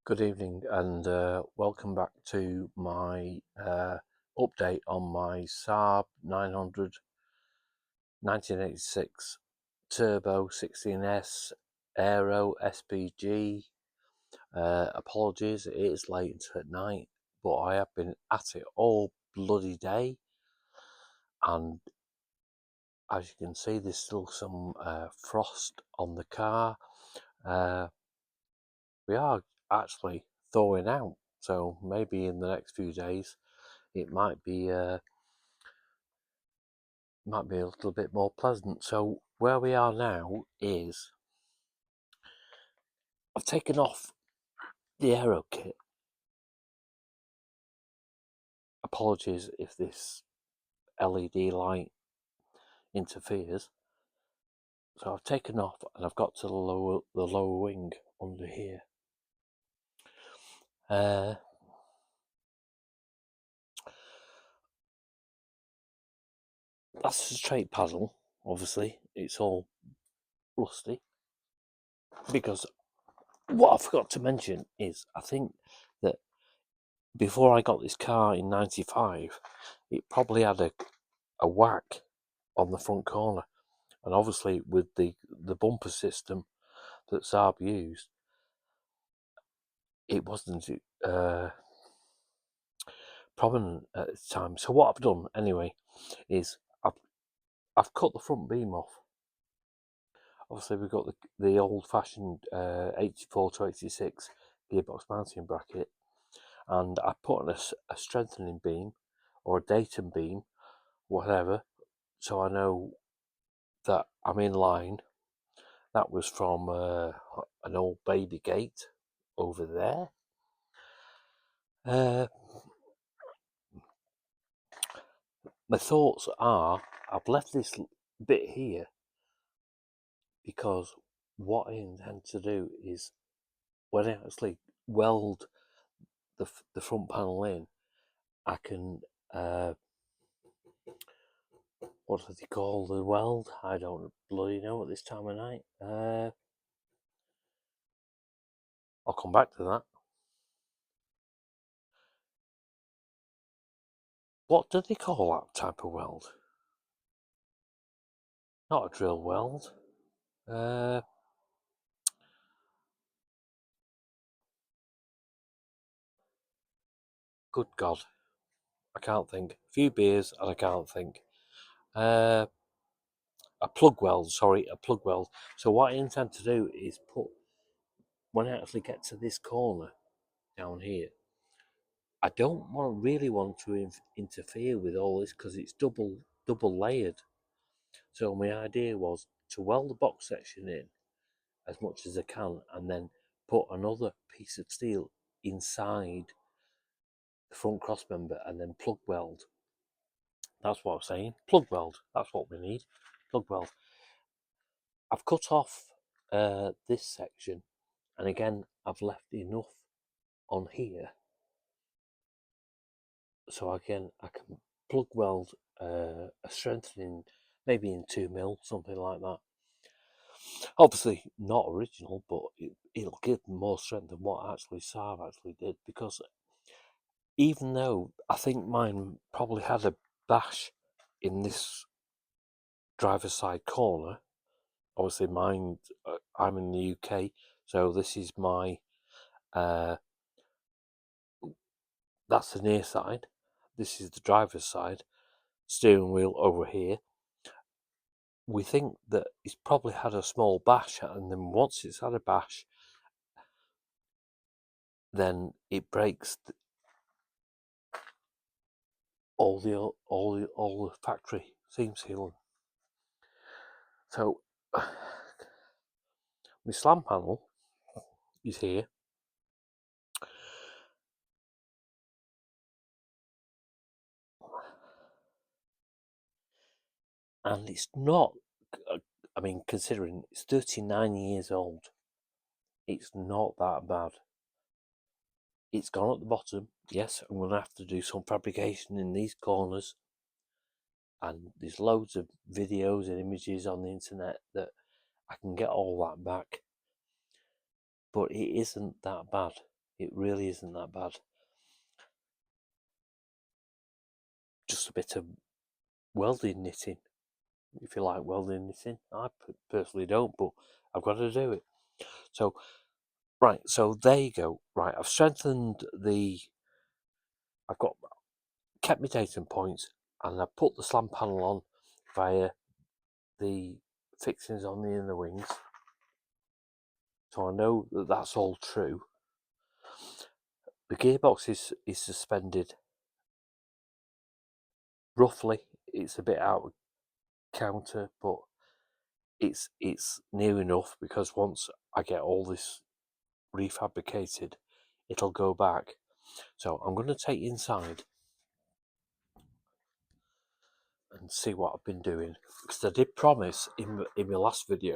Good evening and welcome back to my update on my Saab 900 1986 Turbo 16S Aero SPG. Apologies, it is late at night, but I have been at it all bloody day, and as you can see, there's still some frost on the car. We are actually thawing out, so maybe in the next few days it might be a little bit more pleasant. So where we are now is I've taken off the aero kit. Apologies if this LED light interferes. So I've taken off and I've got to the lower wing under here. That's a straight paddle. Obviously, it's all rusty because what I forgot to mention is I think that before I got this car in '95, it probably had a whack on the front corner, and obviously with the bumper system that Saab used, it wasn't prominent at the time. So what I've done anyway is I've cut the front beam off. Obviously we've got the old-fashioned 84 to 86 gearbox mounting bracket, and I put on a strengthening beam or a DATUM beam, whatever, so I know that I'm in line. That was from an old baby gate over there. My thoughts are I've left this bit here because what I intend to do is when I actually weld the front panel in, I can what do they call the weld? I don't bloody know at this time of night. I'll come back to that. What do they call that type of weld? Not a drill weld. Good God, I can't think. A few beers and I can't think. A plug weld, sorry, a plug weld. So what I intend to do is put, when I actually get to this corner down here, I don't really want to interfere with all this because it's double layered. So my idea was to weld the box section in as much as I can and then put another piece of steel inside the front cross member and then plug weld. That's what I'm saying. Plug weld. That's what we need. Plug weld. I've cut off this section, and again I've left enough on here so again I can plug weld a strengthening, maybe in 2mm, something like that. Obviously not original, but it'll give more strength than what actually Saab actually did, because even though I think mine probably had a bash in this driver's side corner, obviously mine, I'm in the UK, so this is my that's the near side, this is the driver's side, steering wheel over here. We think that it's probably had a small bash, and then once it's had a bash, then it breaks all the factory seam sealing. So my slam panel is here. And it's not, I mean, considering it's 39 years old, it's not that bad. It's gone at the bottom. Yes, I'm going to have to do some fabrication in these corners. And there's loads of videos and images on the internet that I can get all that back. But it isn't that bad. It really isn't that bad. Just a bit of welding knitting, if you like welding knitting. I personally don't, but I've got to do it. So, right, so there you go. Right, I've strengthened I've kept my datum points, and I've put the slam panel on via the fixings on the inner wings. So I know that that's all true. The gearbox is suspended roughly. It's a bit out of counter, but it's near enough, because once I get all this refabricated, it'll go back. So I'm going to take you inside and see what I've been doing, because I did promise in my last video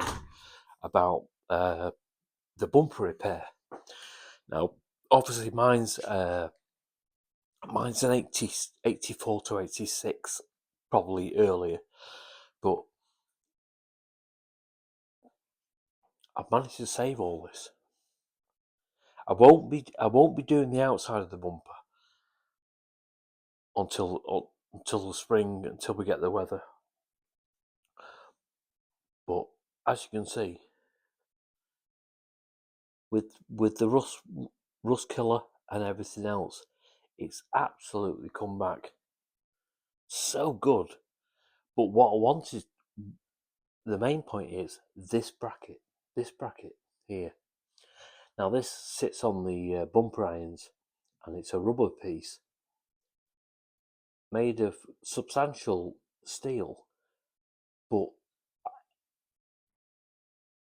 about the bumper repair. Now, obviously, mine's an 84 to 86, probably earlier, but I've managed to save all this. I won't be doing the outside of the bumper until the spring, until we get the weather. But as you can see, with the rust killer and everything else, it's absolutely come back so good. But what I wanted, the main point is this bracket here. Now this sits on the bumper irons, and it's a rubber piece made of substantial steel, but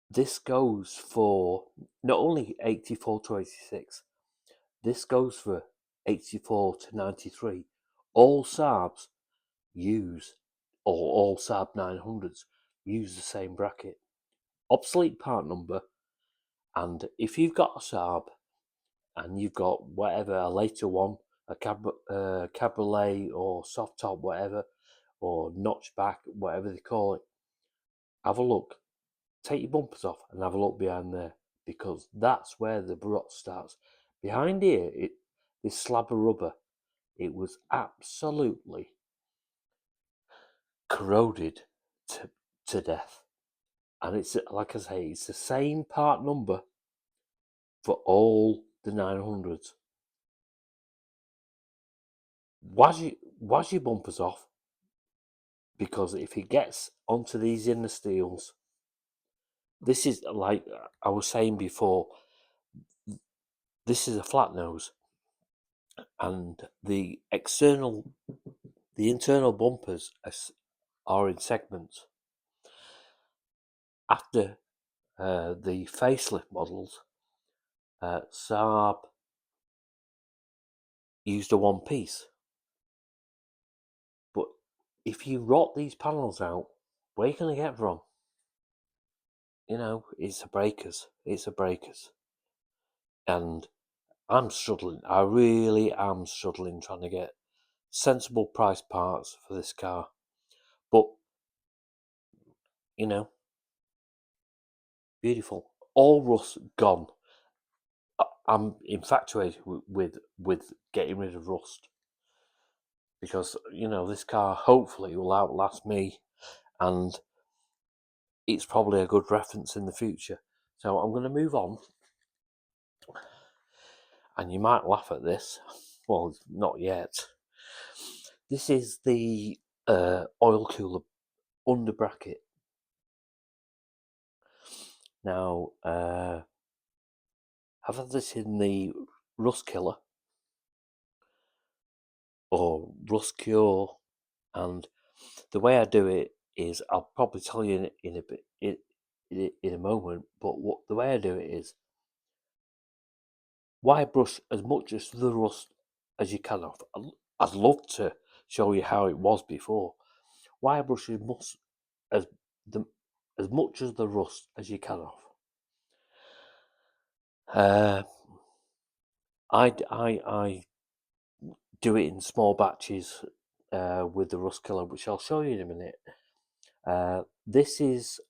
this goes for not only 84 to 86, this goes for 84 to 93. All Saabs use, or all Saab 900s use the same bracket. Obsolete part number, and if you've got a Saab and you've got whatever, a later one, a cabriolet or soft top, whatever, or notchback, whatever they call it, have a look. Take your bumpers off and have a look behind there, because that's where the rot starts. Behind here, this slab of rubber, it was absolutely corroded to death. And it's, like I say, it's the same part number for all the 900s. Was your bumpers off, because if it gets onto these inner steels, this is, like I was saying before, this is a flat nose, and the internal bumpers are in segments. After the facelift models, Saab used a one piece. But if you rot these panels out, where are you going to get from? You know, it's a breakers. And I'm struggling. I really am struggling trying to get sensible price parts for this car. But, you know, beautiful. All rust gone. I'm infatuated with getting rid of rust, because, you know, this car hopefully will outlast me, and it's probably a good reference in the future. So I'm going to move on, and you might laugh at this. Well, not yet. This is the oil cooler under bracket. Now, I've had this in the rust killer or rust cure, and the way I do it is, I'll probably tell you in a bit in a moment. But the way I do it is, wire brush as much as the rust as you can off. I'd love to show you how it was before. Wire brush as as much as the rust as you can off. I do it in small batches with the rust killer, which I'll show you in a minute. This is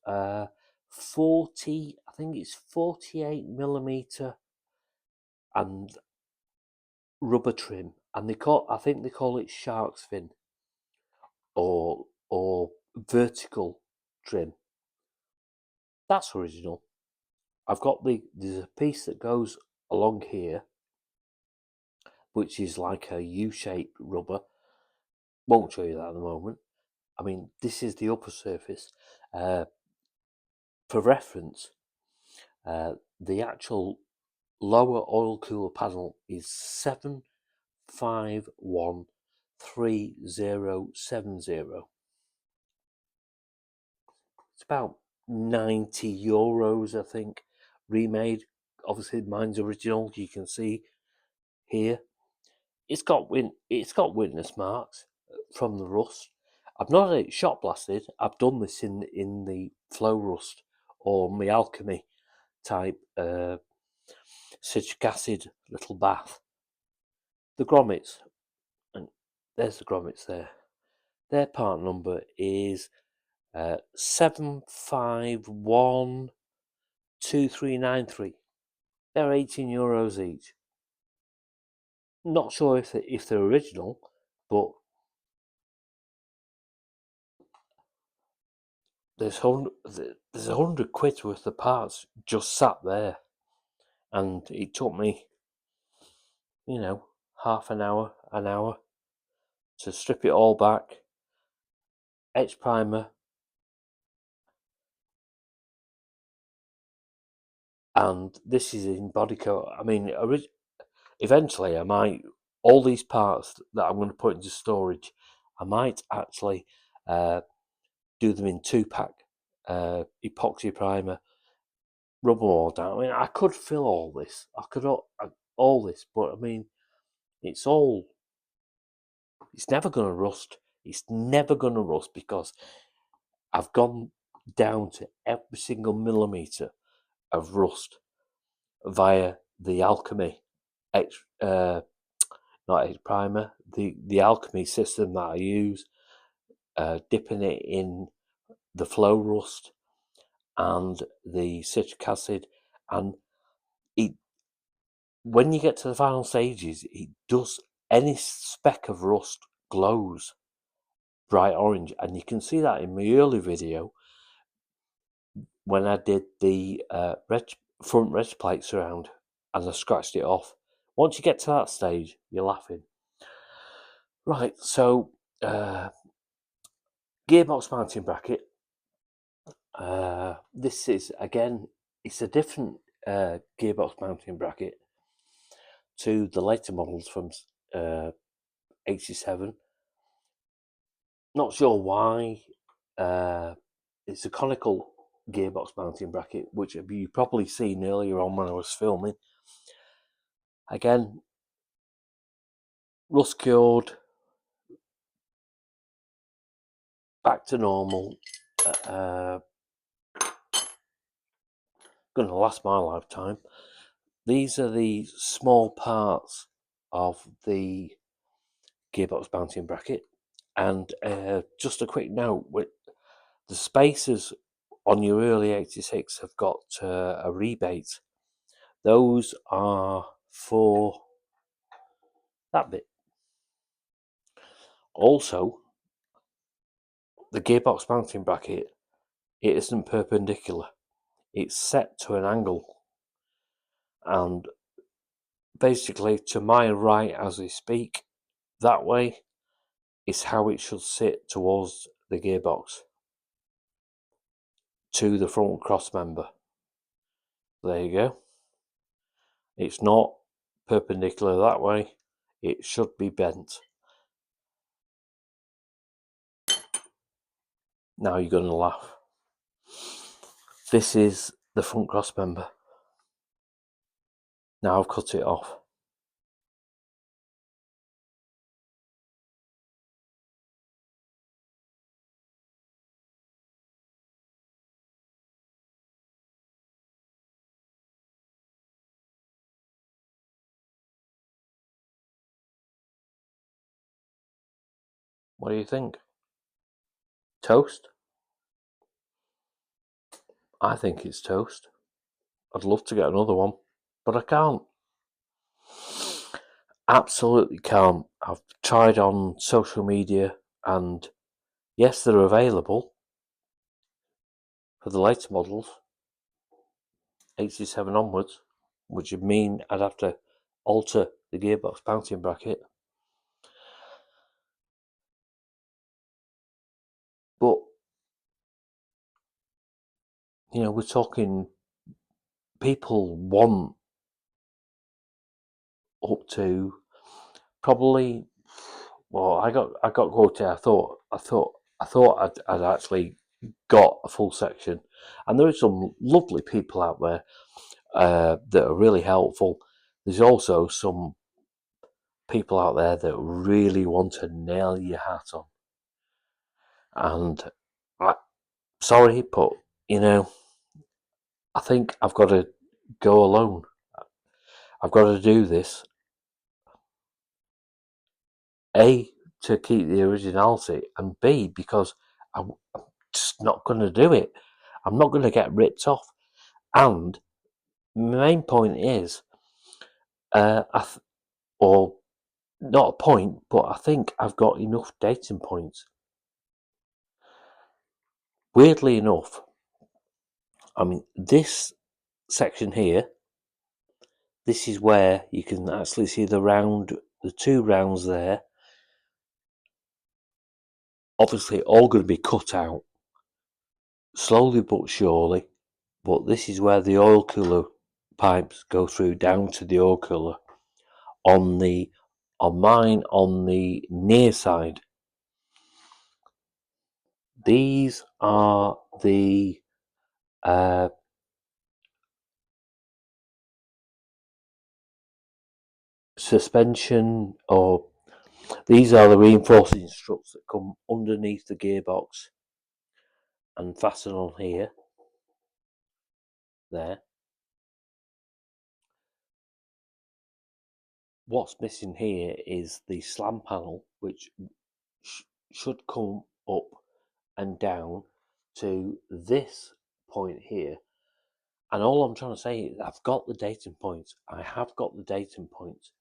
40, I think it's 48mm and rubber trim, and I think they call it shark's fin or vertical trim. That's original. I've got there's a piece that goes along here, which is like a U-shaped rubber. Won't show you that at the moment. I mean, this is the upper surface. For reference, the actual lower oil cooler panel is 7513070. It's about €90, I think, remade. Obviously, mine's original. You can see here. It's got witness marks from the rust. I've not had it shot blasted. I've done this in the flow rust or my alchemy type citric acid little bath. The grommets, and there's the grommets there. Their part number is 7512393. They're €18 each. Not sure if they're original, but there's £100 worth of parts just sat there, and it took me, half an hour to strip it all back, etch primer, and this is in body coat. I mean, eventually I might, all these parts that I'm going to put into storage, I might actually do them in 2-pack, epoxy primer, rub them all down. I mean, I could fill all this. I could all this, but I mean, it's never going to rust. It's never going to rust because I've gone down to every single millimeter of rust via the alchemy, not X primer, the alchemy system that I use, dipping it in the flow rust and the citric acid, and when you get to the final stages, it does, any speck of rust glows bright orange, and you can see that in my early video when I did the front reg plates around and I scratched it off. Once you get to that stage, you're laughing. Right, so gearbox mounting bracket. This is, again, it's a different gearbox mounting bracket to the later models from 87. Not sure why. It's a conical gearbox mounting bracket, which you probably seen earlier on when I was filming. Again, rust cured, back to normal. Going to last my lifetime. These are the small parts of the gearbox mounting bracket, and just a quick note: with the spacers on your early 86 have got a rebate. Those are for that bit. Also, the gearbox mounting bracket, it isn't perpendicular. It's set to an angle, and basically to my right as we speak, that way is how it should sit towards the gearbox, to the front cross member. There you go. It's not perpendicular that way. It should be bent. Now you're going to laugh. This is the front cross member. Now I've cut it off. What do you think? Toast? I think it's toast. I'd love to get another one, but I can't. Absolutely can't. I've tried on social media, and yes, they're available for the later models, 87 onwards, which would mean I'd have to alter the gearbox mounting bracket. But, you know, we're talking people want up to probably. Well, I got quoted. I thought I'd actually got a full section, and there are some lovely people out there that are really helpful. There's also some people out there that really want to nail your hat on, and sorry, but you know, I think I've got to go alone. I've got to do this. A, to keep the originality, and B, because I'm just not going to do it. I'm not going to get ripped off. And my main point is, or not a point, but I think I've got enough dating points. Weirdly enough, I mean, this section here, this is where you can actually see the two rounds there. Obviously, all going to be cut out slowly but surely. But this is where the oil cooler pipes go through down to the oil cooler. On mine, on the near side, these are the suspension, or these are the reinforcing struts that come underneath the gearbox and fasten on here, there. What's missing here is the slam panel, which should come up and down to this point here. And all I'm trying to say is I've got the datum points. I have got the datum points.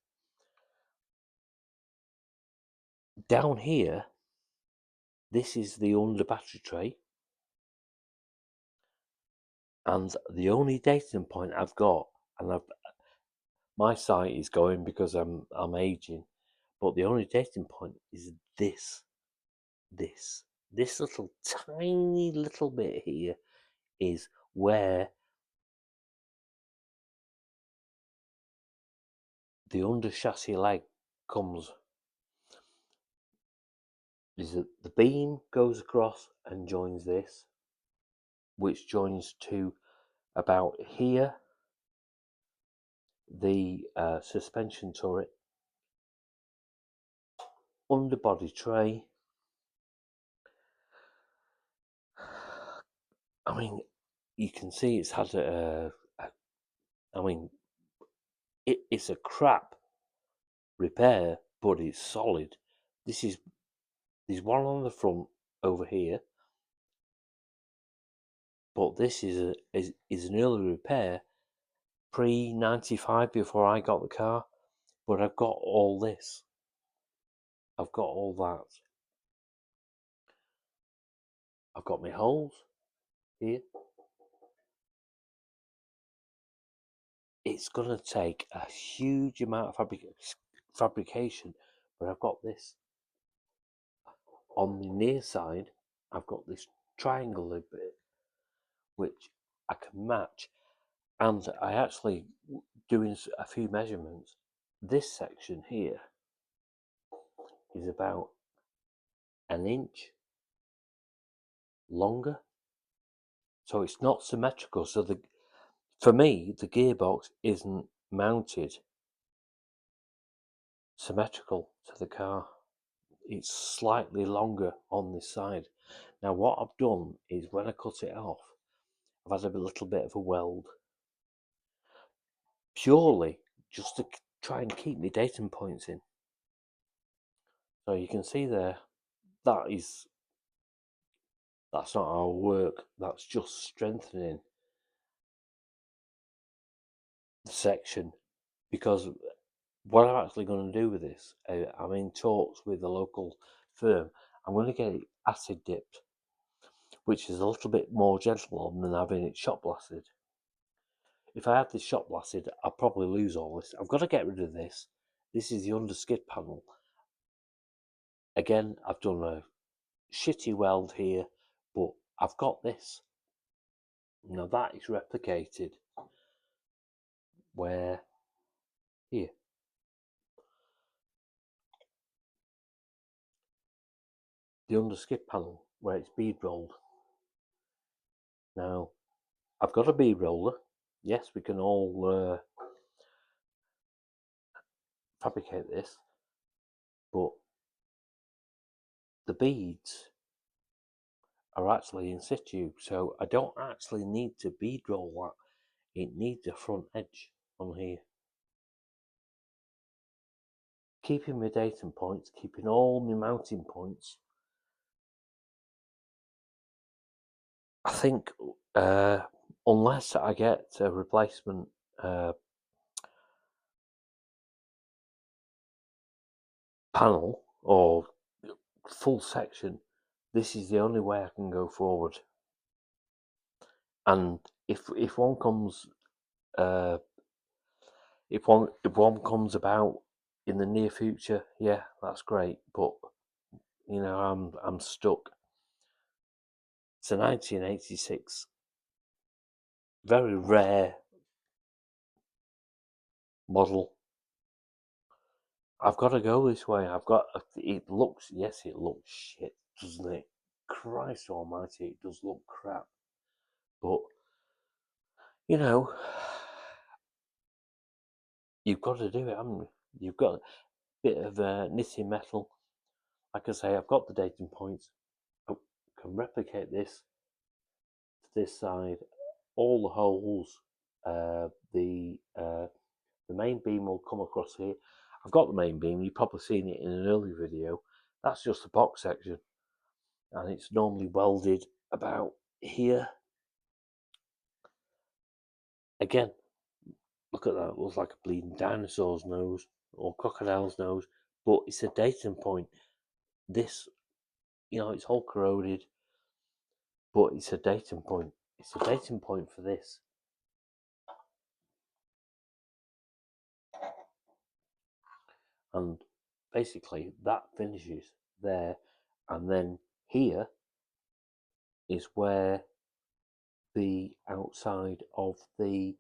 Down here, this is the under battery tray. And the only datum point I've got, and my sight is going because I'm aging, but the only dating point is this little tiny little bit here is where the under chassis leg comes. Is that the beam goes across and joins this, which joins to about here, the suspension turret, underbody tray. I mean, you can see it's had I mean, it's a crap repair, but it's solid. There's one on the front over here, but this is an early repair, pre-95, before I got the car. But I've got all this. I've got all that. I've got my holes here. It's going to take a huge amount of fabrication, but I've got this. On the near side, I've got this triangle bit, which I can match. And I actually, doing a few measurements, this section here is about an inch longer. So it's not symmetrical. So for me, the gearbox isn't mounted symmetrical to the car. It's slightly longer on this side. Now what I've done is when I cut it off, I've had a little bit of a weld, purely just to try and keep my datum points in. So you can see there, that's not our work, that's just strengthening the section, because what I'm actually going to do with this, I'm in talks with a local firm. I'm going to get it acid dipped, which is a little bit more gentle on than having it shot blasted. If I had this shot blasted, I'll probably lose all this. I've got to get rid of this. This is the underskid panel. Again, I've done a shitty weld here, but I've got this. Now that is replicated where here. The underskid panel where it's bead rolled. Now, I've got a bead roller. Yes, we can all fabricate this, but the beads are actually in situ, so I don't actually need to bead roll that. It needs a front edge on here. Keeping my datum points, keeping all my mounting points. I think unless I get a replacement panel or full section, this is the only way I can go forward. And if one comes if one comes about in the near future, yeah, that's great. But you know, I'm stuck. It's a 1986, very rare model. I've got to go this way. It looks, yes, it looks shit, doesn't it? Christ almighty, it does look crap. But, you know, you've got to do it, haven't you? You've got a bit of knitting metal. Like I say, I've got the datum points. I can replicate this to this side. All the holes, the main beam will come across here. I've got the main beam. You've probably seen it in an earlier video. That's just the box section, and it's normally welded about here. Again, look at that. It looks like a bleeding dinosaur's nose or crocodile's nose, but it's a datum point. This, you know, it's all corroded, but it's a datum point. It's a datum point for this. And basically that finishes there, and then here is where the outside of the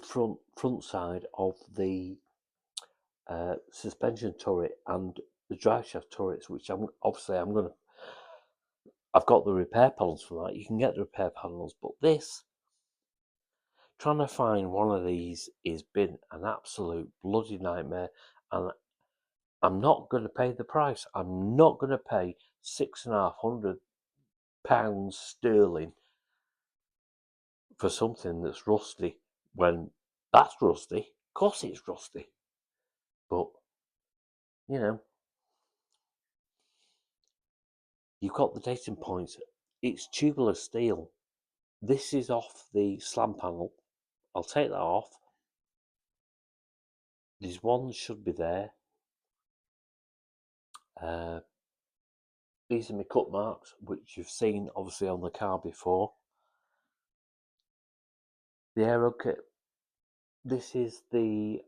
front side of the suspension turret and the drive shaft turrets, which I've got the repair panels for that. You can get the repair panels, but trying to find one of these has been an absolute bloody nightmare, and I'm not going to pay the price. I'm not going to pay £650 sterling for something that's rusty when that's rusty. Of course it's rusty. But, you know, you've got the datum points. It's tubular steel. This is off the slam panel. I'll take that off. These ones should be there. These are my cut marks, which you've seen obviously on the car before. The aero kit. This is the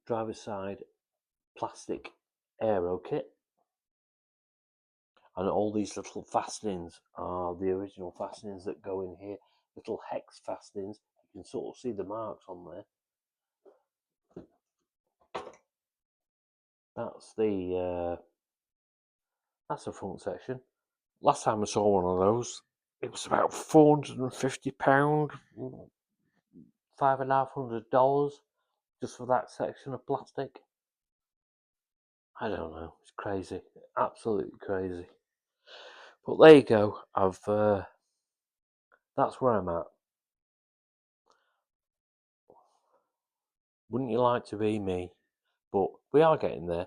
driver's side plastic aero kit. And all these little fastenings are the original fastenings that go in here. Little hex fastenings. You can sort of see the marks on there. That's the front section. Last time I saw one of those, it was about £450, $550 just for that section of plastic. I don't know. It's crazy, absolutely crazy. But there you go. That's where I'm at. Wouldn't you like to be me? But we are getting there.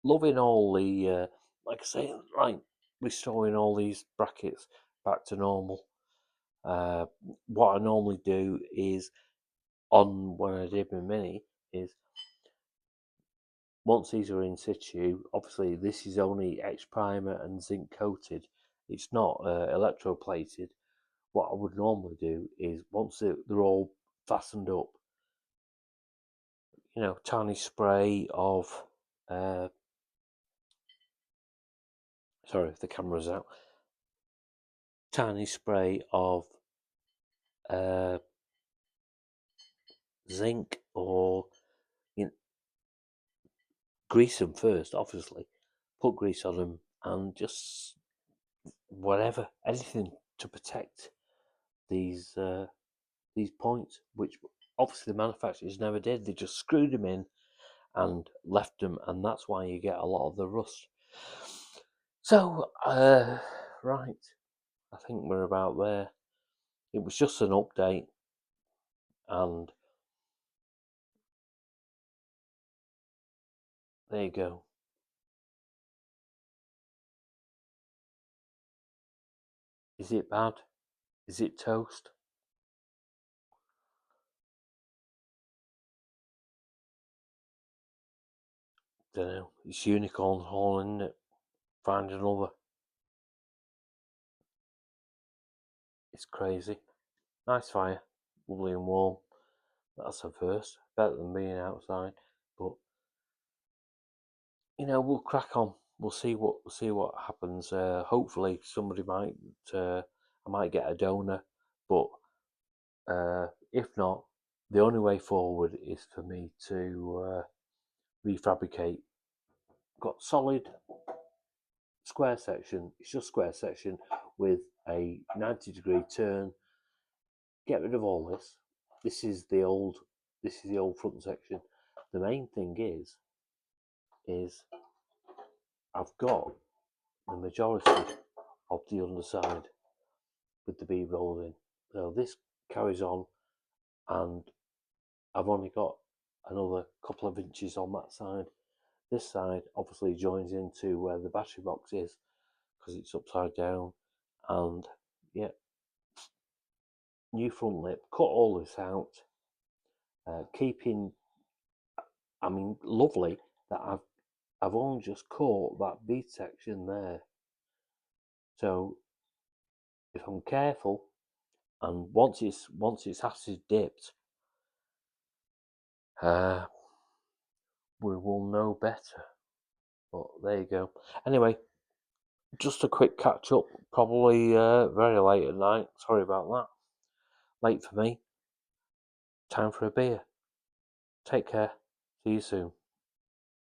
Loving all the, like I say, right, restoring all these brackets back to normal. What I normally do is on when I did my Mini is once these are in situ, obviously this is only X primer and zinc coated. It's not electroplated. What I would normally do is once they're all fastened up, tiny spray of sorry if the camera's out. Tiny spray of zinc or grease them first, obviously. Put grease on them and just whatever, anything to protect these points, which obviously the manufacturers never did. They just screwed them in and left them, and that's why you get a lot of the rust. So, right, I think we're about there. It was just an update, and there you go. Is it bad? Is it toast? Don't know. It's unicorn horn, isn't it? Find another. It's crazy. Nice fire, lovely and warm. That's a first. Better than being outside, but we'll crack on. We'll see what happens. Hopefully, somebody might. I might get a donor, but if not, the only way forward is for me to refabricate. Got solid square section. It's just square section with a 90-degree turn. Get rid of all this. This is the old front section. The main thing is I've got the majority of the underside with the bead rolled in. So this carries on, and I've only got another couple of inches on that side. This side obviously joins into where the battery box is because it's upside down, and yeah, new front lip. Cut all this out, keeping. I mean, lovely that I've only just caught that bead section there. So if I'm careful, and once it's acid dipped, we will know better. But there you go. Anyway, just a quick catch up. Probably very late at night. Sorry about that. Late for me. Time for a beer. Take care. See you soon.